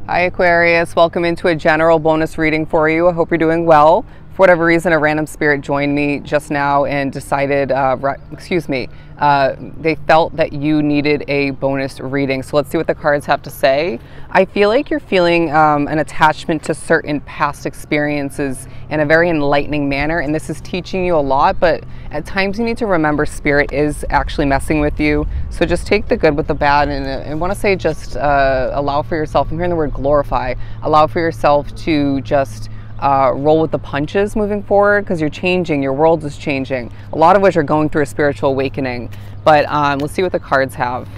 Hi Aquarius, welcome into a general bonus reading for you. I hope you're doing well. For whatever reason, a random spirit joined me just now and decided, they felt that you needed a bonus reading. So let's see what the cards have to say. I feel like you're feeling an attachment to certain past experiences in a very enlightening manner, and this is teaching you a lot, but at times you need to remember Spirit is actually messing with you. So just take the good with the bad, and I want to say just allow for yourself, I'm hearing the word glorify, allow for yourself to just roll with the punches moving forward, because you're changing, your world is changing, a lot of which are going through a spiritual awakening. But let's see what the cards have.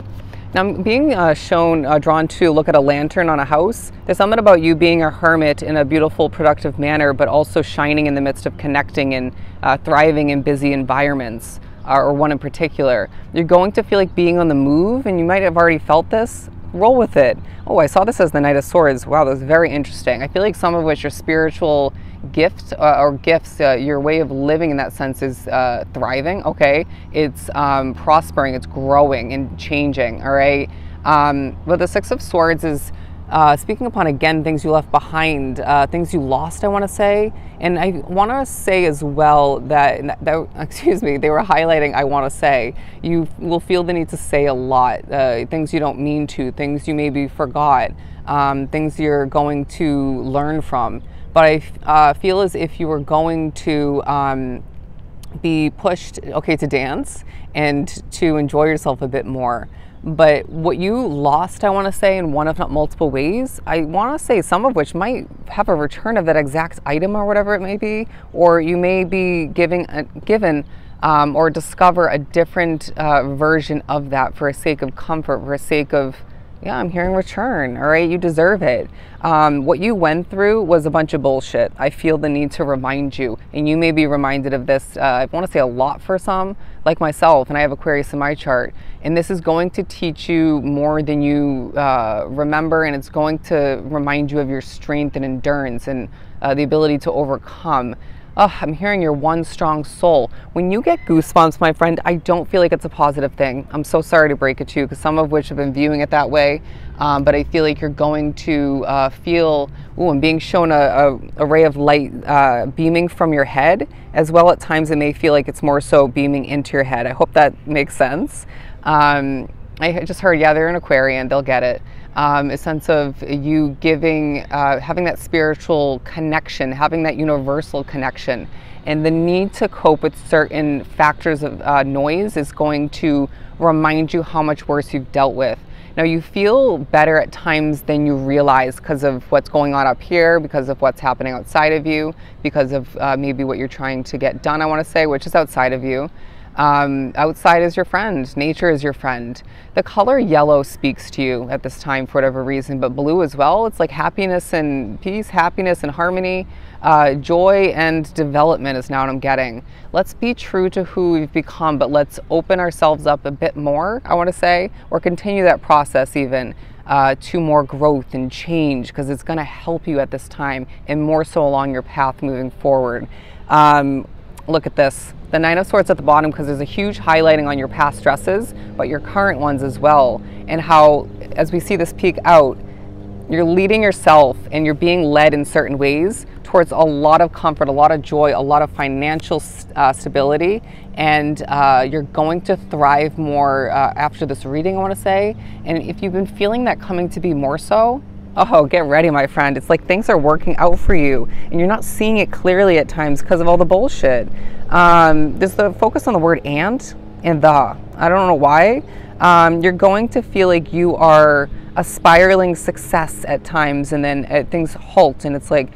Now I'm being drawn to look at a lantern on a house. There's something about you being a hermit in a beautiful, productive manner, but also shining in the midst of connecting and thriving in busy environments, or one in particular. You're going to feel like being on the move, and you might have already felt this. Roll with it. Oh, I saw this as the Knight of Swords. Wow, that's very interesting. I feel like some of which are spiritual gifts, your way of living in that sense is thriving, okay? It's prospering, it's growing and changing, all right? But the Six of Swords is speaking upon, again, things you left behind, things you lost, I want to say. And I want to say as well that they were highlighting, I want to say, you will feel the need to say a lot, things you don't mean to, things you maybe forgot, things you're going to learn from. But I feel as if you were going to be pushed, okay, to dance and to enjoy yourself a bit more. But what you lost, I want to say, in one if not multiple ways, I want to say some of which might have a return of that exact item or whatever it may be, or you may be given or discover a different version of that for a sake of comfort, for a sake of, yeah, I'm hearing return, all right? You deserve it. What you went through was a bunch of bullshit. I feel the need to remind you, and you may be reminded of this, I want to say a lot for some, like myself, and I have Aquarius in my chart, and this is going to teach you more than you remember, and it's going to remind you of your strength and endurance and the ability to overcome. Oh, I'm hearing your one strong soul. When you get goosebumps, my friend, I don't feel like it's a positive thing. I'm so sorry to break it to you, because some of which have been viewing it that way. But I feel like you're going to feel, ooh, I'm being shown a ray of light beaming from your head. As well, at times it may feel like it's more so beaming into your head. I hope that makes sense. I just heard, yeah, they're an Aquarian, they'll get it. A sense of you giving, having that spiritual connection, having that universal connection, and the need to cope with certain factors of noise is going to remind you how much worse you've dealt with. Now, you feel better at times than you realize because of what's going on up here, because of what's happening outside of you, because of maybe what you're trying to get done, I want to say, which is outside of you. Outside is your friend. Nature is your friend. The color yellow speaks to you at this time for whatever reason, but blue as well. It's like happiness and peace, happiness and harmony, joy and development is now what I'm getting. Let's be true to who we've become, but let's open ourselves up a bit more, I want to say, or continue that process even to more growth and change, because it's going to help you at this time and more so along your path moving forward. Look at this. The Nine of Swords at the bottom, because there's a huge highlighting on your past stresses, but your current ones as well. And how, as we see this peek out, you're leading yourself and you're being led in certain ways towards a lot of comfort, a lot of joy, a lot of financial stability. And you're going to thrive more after this reading, I want to say. And if you've been feeling that coming to be more so, oh, get ready, my friend. It's like things are working out for you and you're not seeing it clearly at times because of all the bullshit. There's the focus on the word and the. I don't know why. You're going to feel like you are a spiraling success at times, and then things halt, and it's like,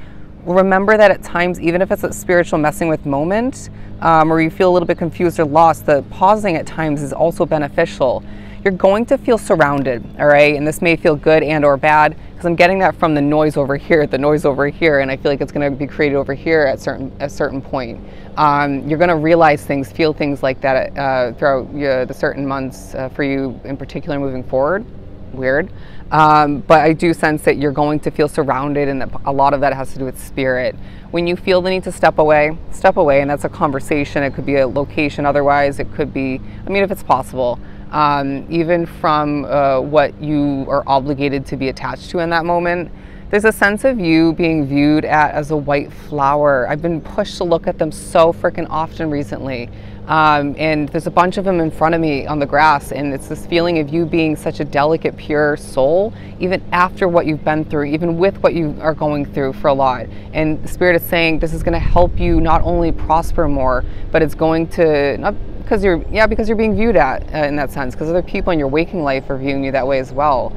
remember that at times, even if it's a spiritual messing with moment, or you feel a little bit confused or lost, the pausing at times is also beneficial. You're going to feel surrounded, all right? And this may feel good and or bad, because I'm getting that from the noise over here, and I feel like it's going to be created over here at a certain point. You're going to realize things, feel things like that throughout the certain months for you in particular moving forward. Weird. But I do sense that you're going to feel surrounded, and a lot of that has to do with spirit. When you feel the need to step away, and that's a conversation. It could be a location otherwise. It could be, I mean, if it's possible. even from what you are obligated to be attached to in that moment. There's a sense of you being viewed as a white flower. I've been pushed to look at them so freaking often recently. And there's a bunch of them in front of me on the grass, and it's this feeling of you being such a delicate, pure soul, even after what you've been through, even with what you are going through for a lot. And Spirit is saying this is going to help you not only prosper more, but it's going to, not because you're being viewed in that sense, because other people in your waking life are viewing you that way as well.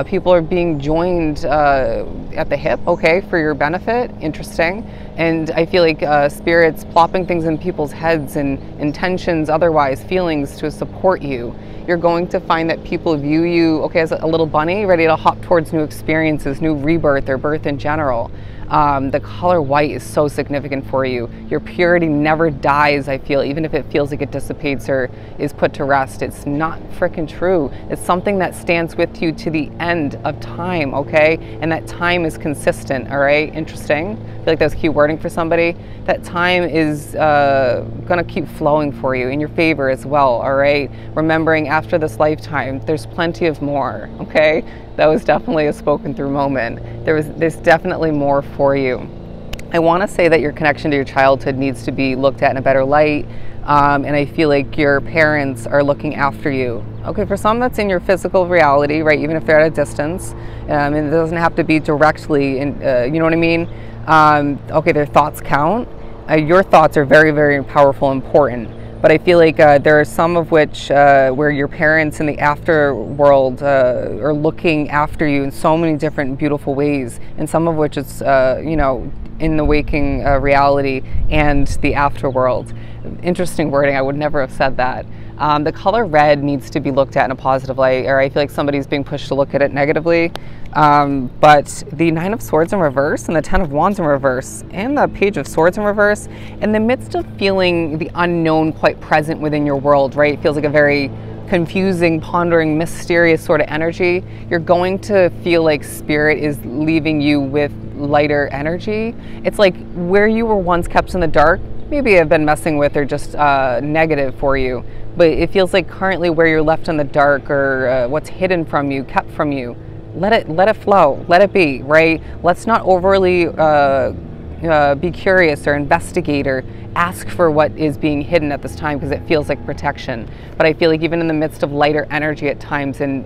People are being joined at the hip, okay, for your benefit. Interesting. And I feel like Spirit's plopping things in people's heads and intentions, otherwise, feelings to support you. You're going to find that people view you, okay, as a little bunny ready to hop towards new experiences, new rebirth or birth in general. The color white is so significant for you. Your purity never dies, I feel, even if it feels like it dissipates or is put to rest. It's not freaking true. It's something that stands with you to the end of time, okay? And that time is consistent, all right? Interesting. I feel like that's key wording for somebody. That time is gonna keep flowing for you in your favor as well, all right? Remembering after this lifetime, there's plenty of more, okay? That was definitely a spoken through moment. There's definitely more for you. I want to say that your connection to your childhood needs to be looked at in a better light, and I feel like your parents are looking after you. Okay, for some that's in your physical reality, right? Even if they're at a distance, and it doesn't have to be directly, you know what I mean? Okay, their thoughts count. Your thoughts are very, very powerful and important. But I feel like there are some of which where your parents in the afterworld are looking after you in so many different beautiful ways, and some of which is, you know, in the waking reality and the afterworld. Interesting wording, I would never have said that. The color red needs to be looked at in a positive light, or I feel like somebody's being pushed to look at it negatively. But the Nine of Swords in reverse and the Ten of Wands in reverse and the Page of Swords in reverse, in the midst of feeling the unknown quite present within your world, right? It feels like a very confusing, pondering, mysterious sort of energy. You're going to feel like Spirit is leaving you with lighter energy. It's like where you were once kept in the dark, maybe have been messing with or just negative for you. But it feels like currently where you're left in the dark or what's hidden from you, kept from you, let it flow, let it be, right? Let's not overly be curious or investigate or ask for what is being hidden at this time because it feels like protection. But I feel like even in the midst of lighter energy at times and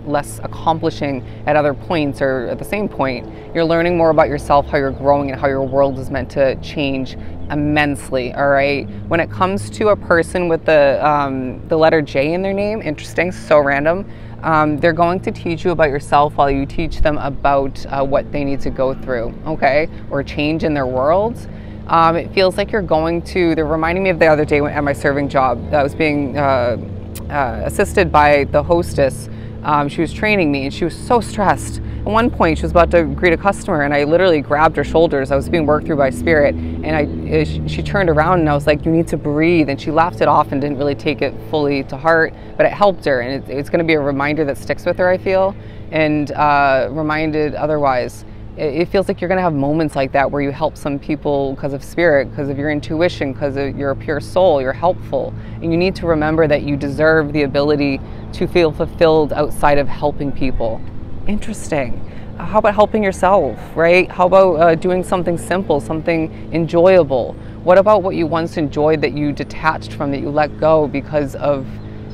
less accomplishing at other points or at the same point, you're learning more about yourself, how you're growing, and how your world is meant to change immensely, all right? When it comes to a person with the letter J in their name, interesting, so random, they're going to teach you about yourself while you teach them about what they need to go through, okay? Or change in their worlds. It feels like you're going to, they're reminding me of the other day at my serving job. I was being assisted by the hostess. She was training me and she was so stressed. At one point, she was about to greet a customer and I literally grabbed her shoulders. I was being worked through by Spirit and she turned around and I was like, you need to breathe. And she laughed it off and didn't really take it fully to heart, but it helped her. And it's going to be a reminder that sticks with her, I feel, and reminded otherwise. It feels like you're going to have moments like that where you help some people because of Spirit, because of your intuition, because you're a pure soul, you're helpful. And you need to remember that you deserve the ability to feel fulfilled outside of helping people. Interesting. How about helping yourself, right? How about doing something simple, something enjoyable? What about what you once enjoyed that you detached from, that you let go because of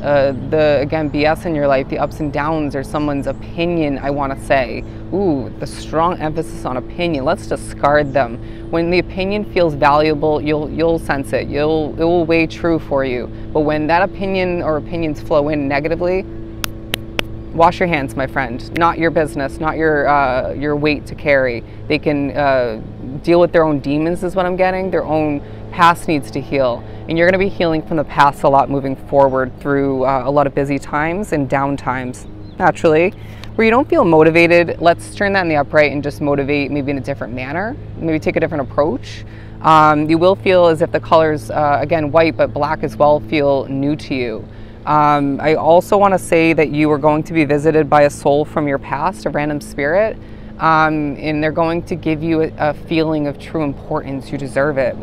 again, BS in your life, the ups and downs, or someone's opinion, I want to say. Ooh, the strong emphasis on opinion. Let's discard them. When the opinion feels valuable, you'll sense it. It will weigh true for you. But when that opinion or opinions flow in negatively, wash your hands, my friend. Not your business, not your weight to carry. They can deal with their own demons is what I'm getting. Their own past needs to heal. And you're going to be healing from the past a lot moving forward through a lot of busy times and down times, naturally. Where you don't feel motivated, let's turn that in the upright and just motivate maybe in a different manner. Maybe take a different approach. You will feel as if the colors, again, white, but black as well, feel new to you. I also want to say that you are going to be visited by a soul from your past, a random spirit, and they're going to give you a feeling of true importance. You deserve it.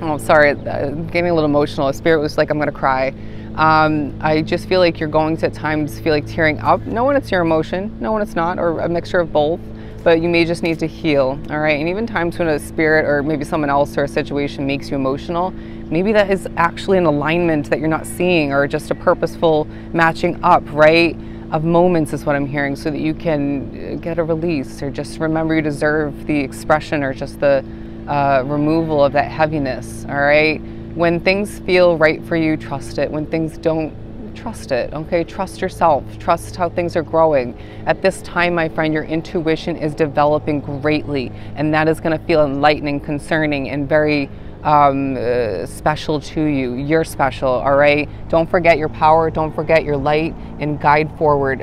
Oh, sorry, it gave me a little emotional. A spirit was like, I'm going to cry. I just feel like you're going to at times feel like tearing up. No when it's your emotion, no when it's not, or a mixture of both. But you may just need to heal, all right? And even times when a spirit or maybe someone else or a situation makes you emotional, maybe that is actually an alignment that you're not seeing, or just a purposeful matching up, right? Of moments is what I'm hearing, so that you can get a release, or just remember you deserve the expression, or just the removal of that heaviness, all right? When things feel right for you, trust it. When things don't, trust it, okay? Trust yourself, trust how things are growing. At this time, my friend, your intuition is developing greatly, and that is gonna feel enlightening, concerning, and very special to you. You're special, all right? Don't forget your power, don't forget your light, and guide forward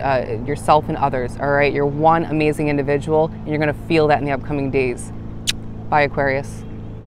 yourself and others, all right? You're one amazing individual, and you're gonna feel that in the upcoming days. Bye, Aquarius.